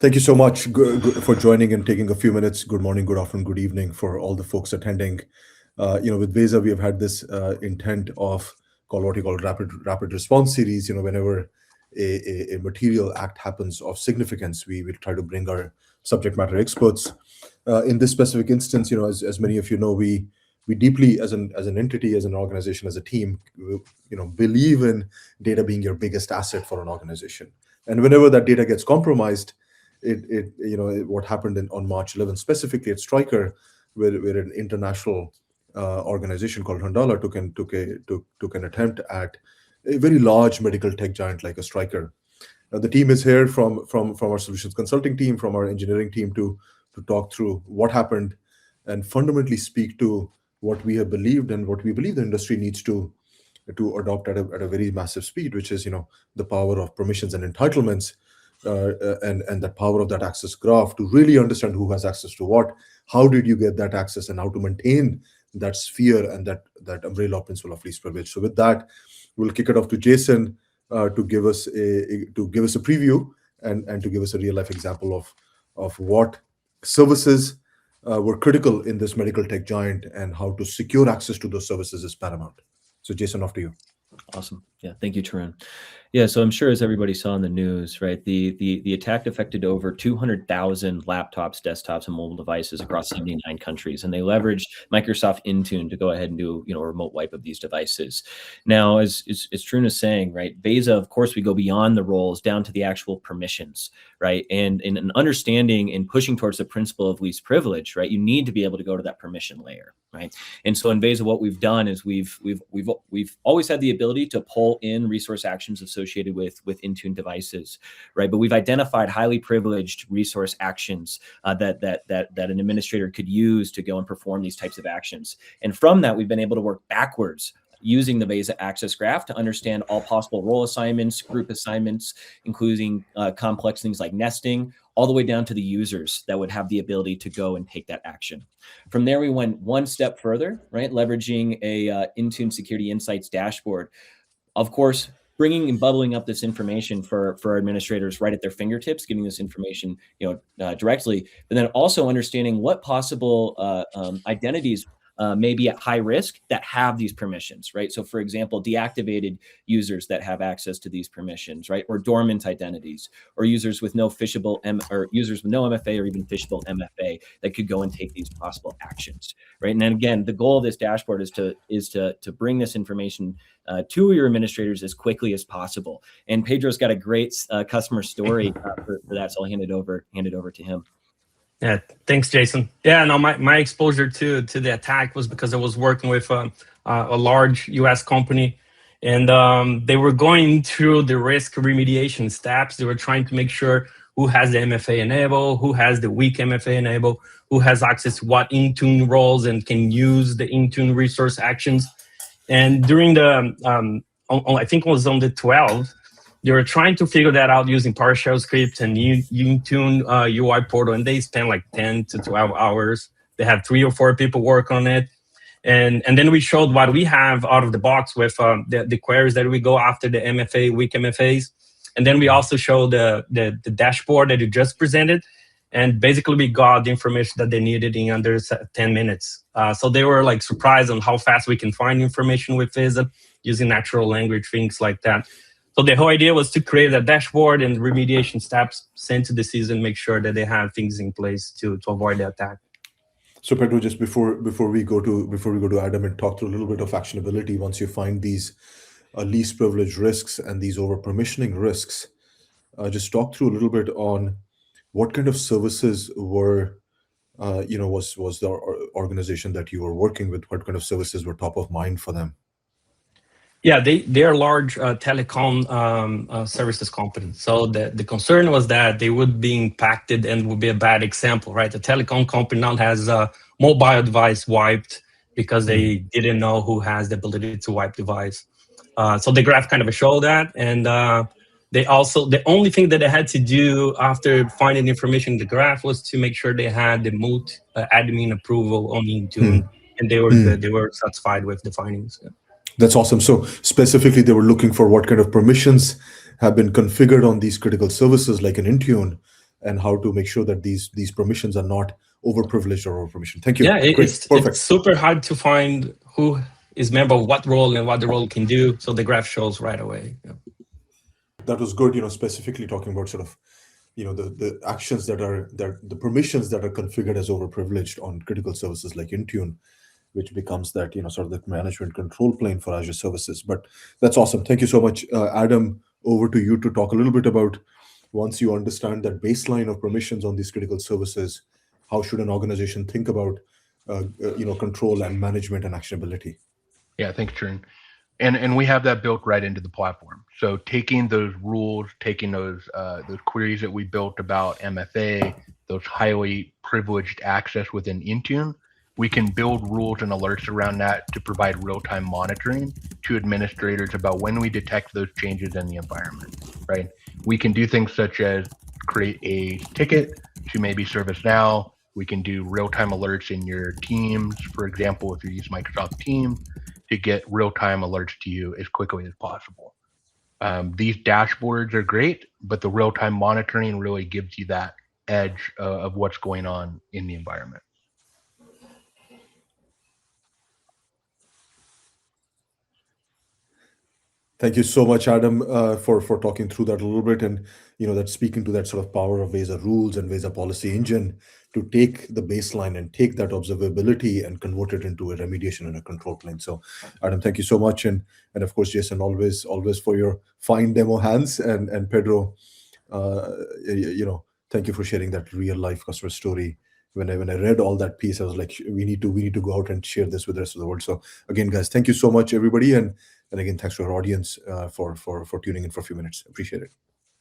Thank you so much for joining and taking a few minutes. Good morning, good afternoon, good evening for all the folks attending. With Veza, we have had this intent of what you call rapid response series. Whenever a material act happens of significance, we will try to bring our subject matter experts. In this specific instance, as many of you know, we deeply, as an entity, as an organization, as a team, believe in data being your biggest asset for an organization. And whenever that data gets compromised, what happened on March 11th, specifically at Stryker, where an international organization called Handala took an attempt at a very large medical tech giant like a Stryker. The team is here from our solutions consulting team, from our engineering team to talk through what happened and fundamentally speak to what we have believed and what we believe the industry needs to adopt at a very massive speed, which is the power of permissions and entitlements. And the power of that access graph to really understand who has access to what, how did you get that access, and how to maintain that sphere and that umbrella principle of least privilege. So with that, we'll kick it off to Jason to give us a preview and to give us a real life example of what services were critical in this medical tech giant and how to secure access to those services is paramount. So Jason, off to you. Awesome. Yeah, thank you, Tarun. Yeah, so I'm sure as everybody saw in the news, right, the attack affected over 200,000 laptops, desktops, and mobile devices across 79 countries, and they leveraged Microsoft Intune to go ahead and do a remote wipe of these devices. Now, as Tarun is saying, right, Veza, of course, we go beyond the roles down to the actual permissions, right, and in an understanding and pushing towards the principle of least privilege, right, you need to be able to go to that permission layer, right, and so in Veza, what we've done is we've always had the ability to pull in resource actions associated with Intune devices, right? But we've identified highly privileged resource actions that an administrator could use to go and perform these types of actions. And from that, we've been able to work backwards using the Veza Access Graph to understand all possible role assignments, group assignments, including complex things like nesting, all the way down to the users that would have the ability to go and take that action. From there, we went one step further, right? Leveraging a Intune Security Insights dashboard. Of course, bringing and bubbling up this information for our administrators right at their fingertips, getting this information directly, but then also understanding what possible identities may be at high risk that have these permissions, right? So for example, deactivated users that have access to these permissions, right? Or dormant identities, or users with no phishable users with no MFA or even phishable MFA that could go and take these possible actions, right? And then again, the goal of this dashboard is to bring this information to your administrators as quickly as possible. And Pedro's got a great customer story for that, so I'll hand it over to him. Yeah, thanks, Jason. Yeah, no, my exposure to the attack was because I was working with a large U.S. company, and they were going through the risk remediation steps. They were trying to make sure who has the MFA enabled, who has the weak MFA enabled, who has access to what Intune roles and can use the Intune resource actions. And during the, I think it was on the 12th, they were trying to figure that out using PowerShell scripts and Intune UI portal, and they spent like 10 to 12 hours. They have 3 or 4 people work on it. And then we showed what we have out of the box with the queries that we go after the MFA, weak MFAs. And then we also showed the dashboard that you just presented. And basically we got the information that they needed in under 10 minutes. So they were like surprised on how fast we can find information with Veza using natural language, things like that. So the whole idea was to create a dashboard and remediation steps sent to the season, make sure that they have things in place to avoid the attack. So Pedro, just before we go to Adam and talk through a little bit of actionability, once you find these least privileged risks and these over permissioning risks, just talk through a little bit on what kind of services were was the organization that you were working with, what kind of services were top of mind for them? Yeah, they are large telecom services company. So the concern was that they would be impacted and would be a bad example, right? The telecom company now has a mobile device wiped because they didn't know who has the ability to wipe device. So the graph kind of showed that, and they also, the only thing that they had to do after finding information in the graph was to make sure they had the moot admin approval on Intune, and they were good. They were satisfied with the findings. Yeah. That's awesome. So specifically, they were looking for what kind of permissions have been configured on these critical services like an Intune, and how to make sure that these permissions are not overprivileged or overpermissioned. Thank you. Yeah, Great. Perfect. it's super hard to find who is member of what role and what the role can do. So the graph shows right away. Yeah. That was good. Specifically talking about sort of the actions that are the permissions that are configured as overprivileged on critical services like Intune, which becomes that sort of the management control plane for Azure services. But that's awesome. Thank you so much, Adam. Over to you to talk a little bit about, once you understand that baseline of permissions on these critical services, how should an organization think about control and management and actionability? Yeah, thanks, Tarun. And we have that built right into the platform. So taking those rules, taking those queries that we built about MFA, those highly privileged access within Intune, we can build rules and alerts around that to provide real-time monitoring to administrators about when we detect those changes in the environment, right? We can do things such as create a ticket to maybe ServiceNow. We can do real-time alerts in your Teams, for example, if you use Microsoft Teams, to get real-time alerts to you as quickly as possible. These dashboards are great, but the real-time monitoring really gives you that edge of what's going on in the environment. Thank you so much, Adam, for talking through that a little bit, and that's speaking to that sort of power of Veza rules and Veza policy engine to take the baseline and take that observability and convert it into a remediation and a control plane. So, Adam, thank you so much, and of course, Jason, always for your fine demo hands, and Pedro, thank you for sharing that real life customer story. When I read all that piece, I was like, we need to go out and share this with the rest of the world. So again, guys, thank you so much, everybody, and again, thanks to our audience for tuning in for a few minutes. Appreciate it.